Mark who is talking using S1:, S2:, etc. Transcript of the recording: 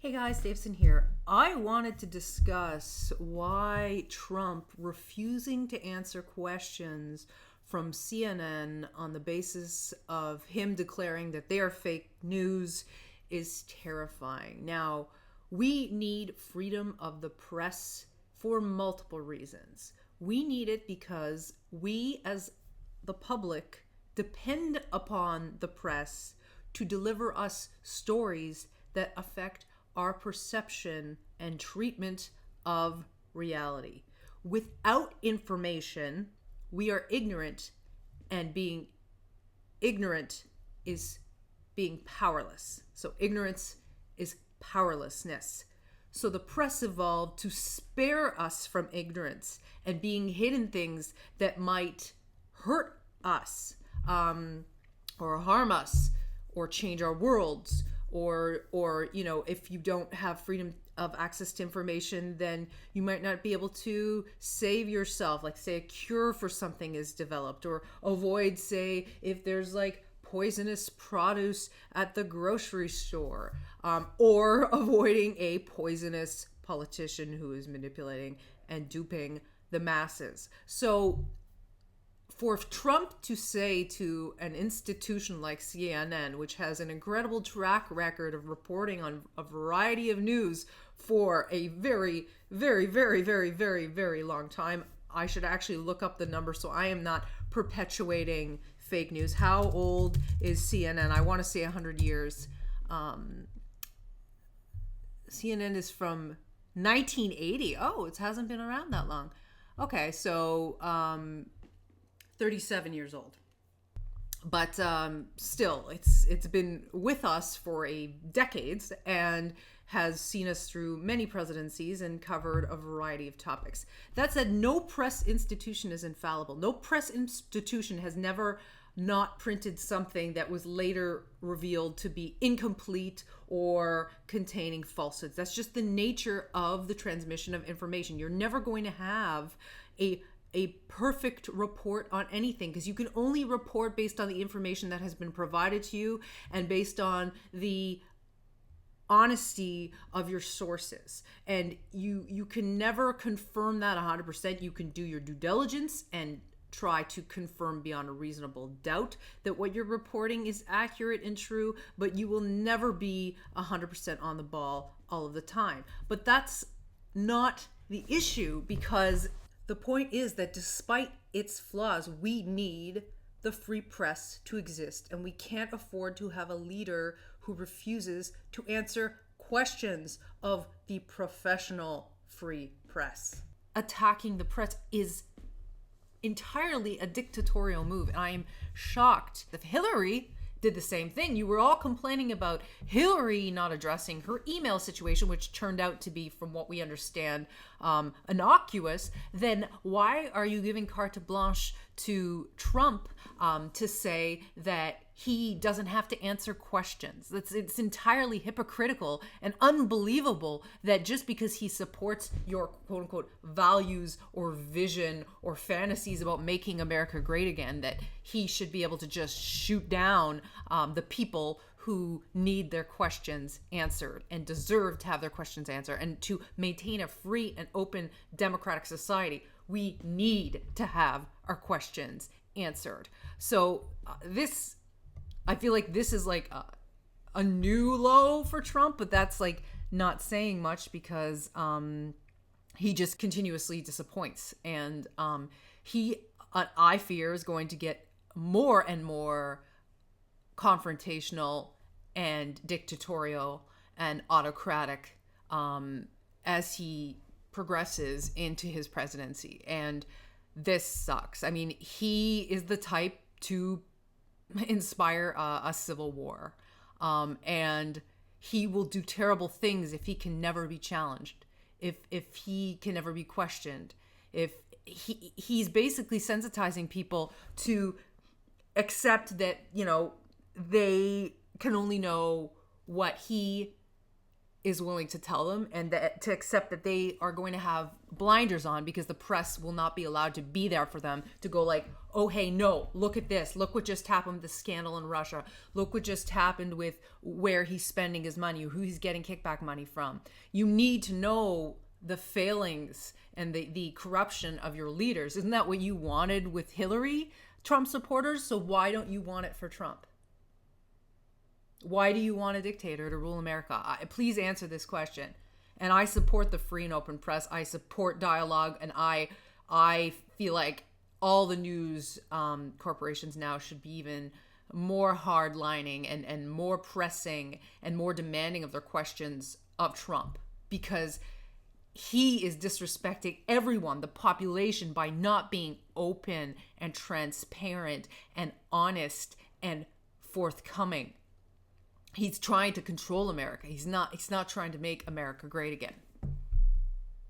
S1: Hey guys, Davidson here. I wanted to discuss why Trump refusing to answer questions from CNN on the basis of him declaring that they are fake news is terrifying. Now, we need freedom of the press for multiple reasons. We need it because we, as the public, depend upon the press to deliver us stories that affect our perception and treatment of reality. Without information, we are ignorant, and being ignorant is being powerless. So ignorance is powerlessness. So the press evolved to spare us from ignorance and being hidden things that might hurt us, or harm us, or change our worlds, or if you don't have freedom of access to information, then you might not be able to save yourself, like say a cure for something is developed, or avoid, say, if there's like poisonous produce at the grocery store, or avoiding a poisonous politician who is manipulating and duping the masses. So for Trump to say to an institution like CNN, which has an incredible track record of reporting on a variety of news for a very, very, very, very, very, very long time, I should actually look up the number so I am not perpetuating fake news. How old is CNN? I want to say 100 years. CNN is from 1980. Oh, it hasn't been around that long. Okay, so 37 years old. But still, it's been with us for decades and has seen us through many presidencies and covered a variety of topics. That said, no press institution is infallible. No press institution has never not printed something that was later revealed to be incomplete or containing falsehoods. That's just the nature of the transmission of information. You're never going to have a perfect report on anything, because you can only report based on the information that has been provided to you and based on the honesty of your sources. And you can never confirm that 100%. You can do your due diligence and try to confirm beyond a reasonable doubt that what you're reporting is accurate and true, but you will never be 100% on the ball all of the time. But that's not the issue, because the point is that despite its flaws, we need the free press to exist, and we can't afford to have a leader who refuses to answer questions of the professional free press. Attacking the press is entirely a dictatorial move, and I am shocked. If Hillary did the same thing, you were all complaining about Hillary not addressing her email situation, which turned out to be, from what we understand, innocuous, then why are you giving carte blanche to Trump to say that he doesn't have to answer questions? It's entirely hypocritical and unbelievable that just because he supports your quote-unquote values or vision or fantasies about making America great again, that he should be able to just shoot down the people who need their questions answered and deserve to have their questions answered. And to maintain a free and open democratic society, we need to have our questions answered. So I feel like this is like a new low for Trump, but that's like not saying much, because he just continuously disappoints. And I fear, is going to get more and more confrontational and dictatorial and autocratic as he progresses into his presidency. And this sucks. I mean, he is the type to inspire a civil war, and he will do terrible things if he can never be challenged, if he can never be questioned, if he's basically sensitizing people to accept that they can only know what he is willing to tell them, and to accept that they are going to have blinders on because the press will not be allowed to be there for them to go like, oh, hey, no, look at this. Look what just happened with the scandal in Russia. Look what just happened with where he's spending his money, who he's getting kickback money from. You need to know the failings and the corruption of your leaders. Isn't that what you wanted with Hillary, Trump supporters? So why don't you want it for Trump? Why do you want a dictator to rule America? Please answer this question. And I support the free and open press. I support dialogue, and I feel like all the news corporations now should be even more hardlining and more pressing and more demanding of their questions of Trump, because he is disrespecting everyone, the population, by not being open and transparent and honest and forthcoming. He's trying to control America. He's not trying to make America great again.